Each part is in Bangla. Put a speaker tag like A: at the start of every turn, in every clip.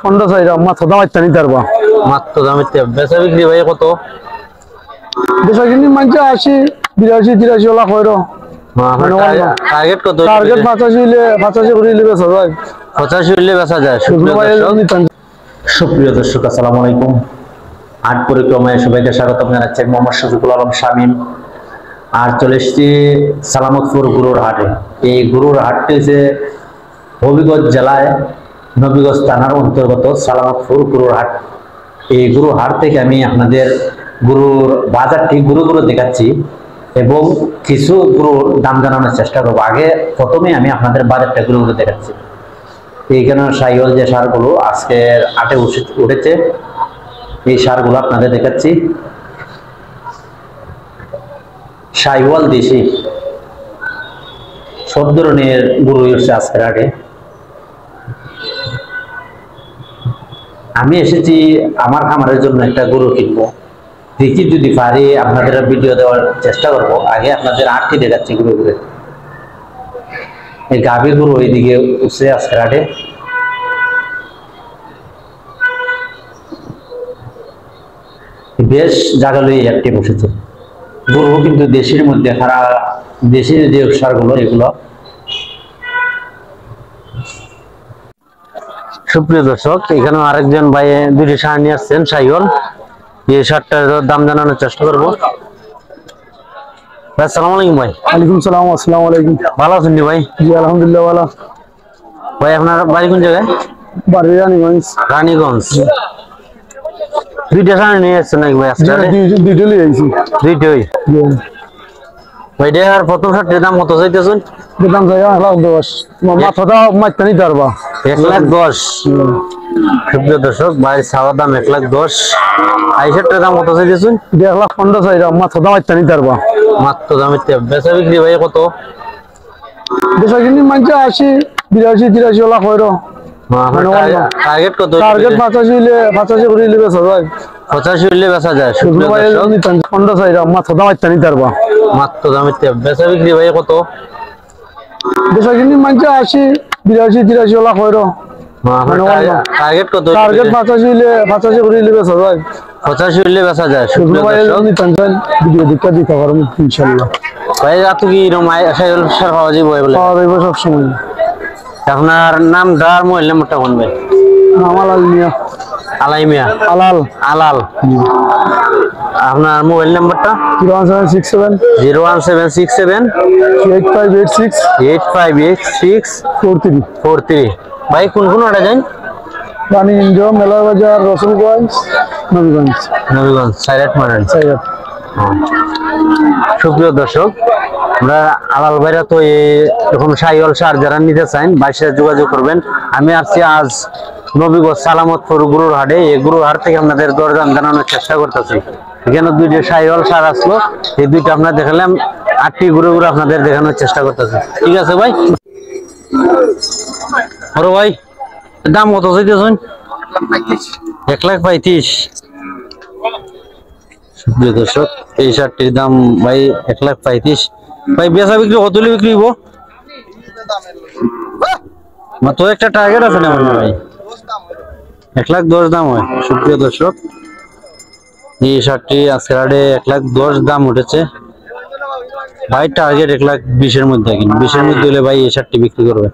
A: পনেরো চাইরা মাত্র দাম ইত্যাদি পারবা
B: মাত্র দাম বেচা বিক্রি ভাই কত?
A: বেচা কিনি মানছে 80 82 83 লাখ হইরো।
B: টার্গেট কত?
A: টার্গেট 85 করে বেচা যায়।
B: 85 হইলে বেচা যায়। সুপ্রিয় দর্শক আসসালামু আলাইকুম। হাট পরিক্রমায় সবাইকে স্বাগত জানাচ্ছি। মোহাম্মদ শফিকুল আলম শামীম। আর চলে এসেছি সালামতপুর গরুর হাটে। এই গরুর হাটটি যে হবিগঞ্জ জেলায় নবীগঞ্জ থানার অন্তর্গত সালামতপুর গরুর হাট। এই গরুর হাট থেকে আমি আপনাদের গরুর বাজারটি গরুগুলো দেখাচ্ছি এবং কিছু গরুর দাম জানানোর চেষ্টা করবো। আগে প্রথমে আমি আপনাদের বাজারটা গরুগুলো দেখাচ্ছি। এইখানে সাইওয়াল যে সারগুলো আজকের হাটে উঠেছে, এই সারগুলো আপনাদের দেখাচ্ছি। সাইওয়াল দেশি সব ধরনের গরু হচ্ছে আজকের হাটে। আমি এসেছি আমার খামারের জন্য একটা গরু কিনবো। দেখি যদি পারি আপনাদের ভিডিও দেওয়ার চেষ্টা করবো। আগে আপনাদের হাটটি দেখাচ্ছি ঘুরে ঘুরে। এই গাভী গরু ওইদিকে উঠছে আজকের হাটে। বেশ জায়গালই একটি বসেছে গরু, কিন্তু দেশের মধ্যে খারাপ দেশের যে সারগুলো এগুলো। সুপ্রিয় দর্শক, এখানে আরেকজন ভাই দুটি সার নিয়ে আসছেন সাইওয়াল। এই সারটার দাম জানানোর চেষ্টা করবো। আসসালামু আলাইকুম ভাই।
A: ওয়ালাইকুম সালাম। আসসালামু আলাইকুম।
B: ভালো আছেন ভাই?
A: জি আলহামদুলিল্লাহ ভালো।
B: ভাই আপনার বাড়ি কোন জায়গায়?
A: বাড়ি রানীগঞ্জ।
B: রানীগঞ্জ। দুইটা সার নিয়ে আসছেন নাকি ভাই?
A: দুইটা নিয়ে আইছি।
B: দুইটাই ভাইটা। আর প্রথম সারটির দাম কত চাইতেছেন?
A: দাম চাই 1,10,000। মাথাটা মাইতে নিতে পারবা
B: 1,10,000। সুপ্রিয় দর্শক, ভাই সাওয়ার দাম 1,10,000। এই সারটার দাম কত চাইতেছেন?
A: 1,15,000 চাইরা মাথাটা মাইতে নিতে পারবা।
B: মাত্র দাম বেচা বিক্রি ভাই কত?
A: বেচা কিনি মানছে 80 82 83 লাখ হইরো।
B: টার্গেট কত?
A: টার্গেট 85 করে বেচা যায়।
B: 85 হইলে বেচা যায়। সুপ্রিয় দর্শক,
A: 15 চাইরা মাথাটা মাইতে নিতে পারবা।
B: মাত্র দাম বেচা বিক্রি ভাই কত?
A: বেচা কিনি মানছে 80 82 83 লাখ হইরো।
B: টার্গেট কত?
A: টার্গেট 85 করে বেচা যায়।
B: 85 হইলে বেচা যায়। সুপ্রিয় দর্শক,
A: ভিডিও দেখা দিতে পারবো ইনশাআল্লাহ।
B: ভাই এত কি সাইওয়াল সার পাওয়া যাবে বলে?
A: পাওয়া যাবে সব সময়।
B: আপনার নামটা আর মোবাইল নাম্বারটা কোন ভাই?
A: আলাল মিয়া।
B: আলাই মিয়া।
A: আলাল।
B: আলাল। আপনার মোবাইল নাম্বারটা?
A: 01767
B: 01767
A: 8586
B: 8586 43। ভাই কোন কোন আড়া যান?
A: রানীগঞ্জ, মেলা বাজার, রসুলগঞ্জ, নবীগঞ্জ।
B: নবীগঞ্জ সাইরাট মারেন। সুপ্রিয় দর্শক, আমরা আলাল ভাইরা তো এরকম সাইওয়াল সার যারা নিতে চান ভাইয়ের সাথে যোগাযোগ করবেন। আমি আসছি আজ নবীগঞ্জ সালামতপুর গরুর হাটে। এই গরুর হাট থেকে আপনাদের দরদাম জানানোর চেষ্টা করতেছি। এখানে দুইটা সাইওয়াল সার আসলো, এই দুইটা আপনার দেখালাম। 8টি গরু আপনাদের দেখানোর চেষ্টা করতেছি। ঠিক আছে ভাই? বড় ভাই দাম কত চাইতেছেন? 1,35,000। সুপ্রিয় দর্শক, এই শার্টটির দাম ভাই 1,35,000। ভাই বেচা বিক্রি কত বিক্রি হইব? তো একটা টার্গেট আছে না ভাই? 1,10,000 দাম হয়। সুপ্রিয় দর্শক, এই শার্টটি আজকের হাটে 1,10,000 দাম উঠেছে। ভাই টার্গেট 1,20,000 মধ্যে, কিনা 20-এর মধ্যে হলে ভাই এই শার্টটি বিক্রি করবে।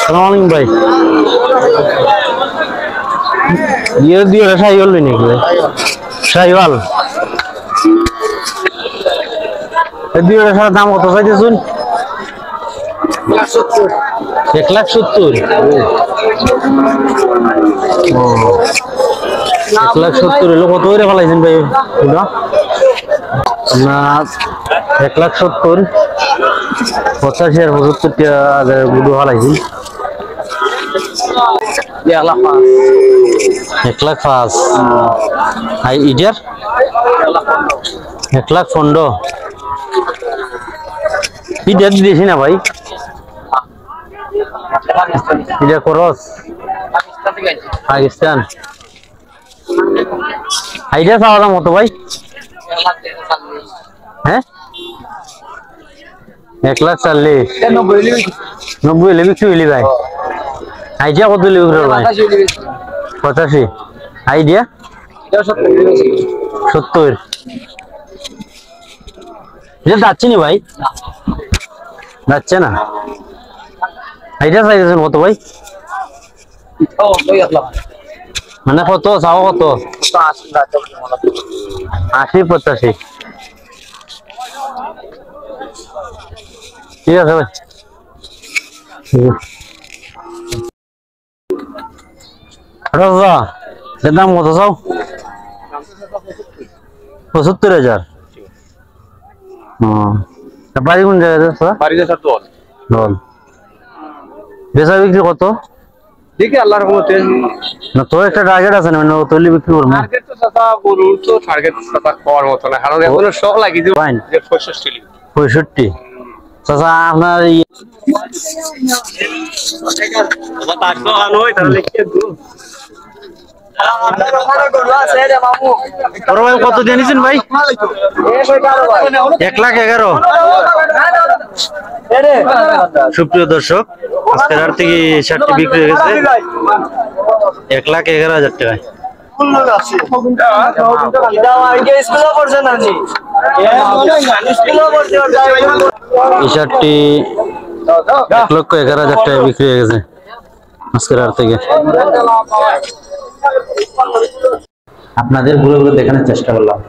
C: সালামালাইকুম ভাই, দিয়ে দিয়ে শাহিওয়াল নাকি ভাই? শাহিওয়াল দুই দাম কত চাইতেছুন? 1,70,000। 1,70,000 হলো কত করে ফেলাইছেন ভাই? আপনার 1,70,000 85 আর 75 গুলো ফেলাইছেন। 1,05,000। আর ইটার 1,15,000। ইটা দিয়েছি না ভাই? এটা খরচ পাকিস্তান। আইডিয়া চাওয়া দাম কত ভাই? হ্যাঁ, 1,40,000। 90 হলে বিক্রি হইলি ভাই? আইডিয়া কত হলে বিক্রি ভাই? 85। আইডিয়া 70। এটা যাচ্ছে নি ভাই? যাচ্ছে না। আইডিয়া চাইছেন কত ভাই? মানে কত চাও? কত? 80 85। ঠিক আছে ভাই। রাজা এর দাম কত চাও? 75,000। বাড়ি কোন জায়গায়? বেচা বিক্রি কত?
A: দেখি আল্লাহর রহমতে।
C: না তোর একটা টার্গেট আছে না, মানে তৈরি বিক্রি করবো?
A: টার্গেট তো চাচা গরুর তো টার্গেট চাচা পাওয়ার মতো না, কারণ এখনো শখ লাগিয়ে দিব
C: ফাইন।
A: যে 65।
C: 65 চাচা আপনার কত দিয়ে নিছেন ভাই? 1,11,000। সুপ্রিয় দর্শক, আজকের হাট থেকে শার্টটি বিক্রি হয়ে গেছে 1,11,000 টাকায়। এই শার্টটি 1,11,000 টাকায় বিক্রি হয়ে গেছে আজকের হাট থেকে।
B: আপনাদের ঘুরে ঘুরে দেখানোর চেষ্টা করলাম।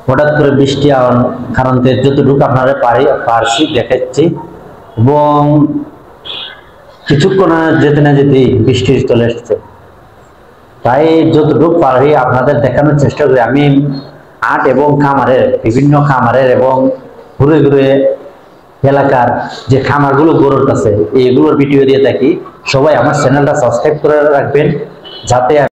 B: হঠাৎ করে বৃষ্টি আওয়ার কারণ যতটুকু আপনারা পারছি দেখাচ্ছি, এবং কিছুক্ষণ যেতে না যেতেই বৃষ্টি চলে এসেছে, তাই যতটুকু পারি আপনাদের দেখানোর চেষ্টা করি। আমি হাট এবং খামারের বিভিন্ন খামারের এবং ঘুরে ঘুরে এলাকার যে খামারগুলো গরুর কাছে এইগুলোর ভিডিও দিয়ে থাকি। সবাই আমার চ্যানেলটা সাবস্ক্রাইব করে রাখবেন, যাতে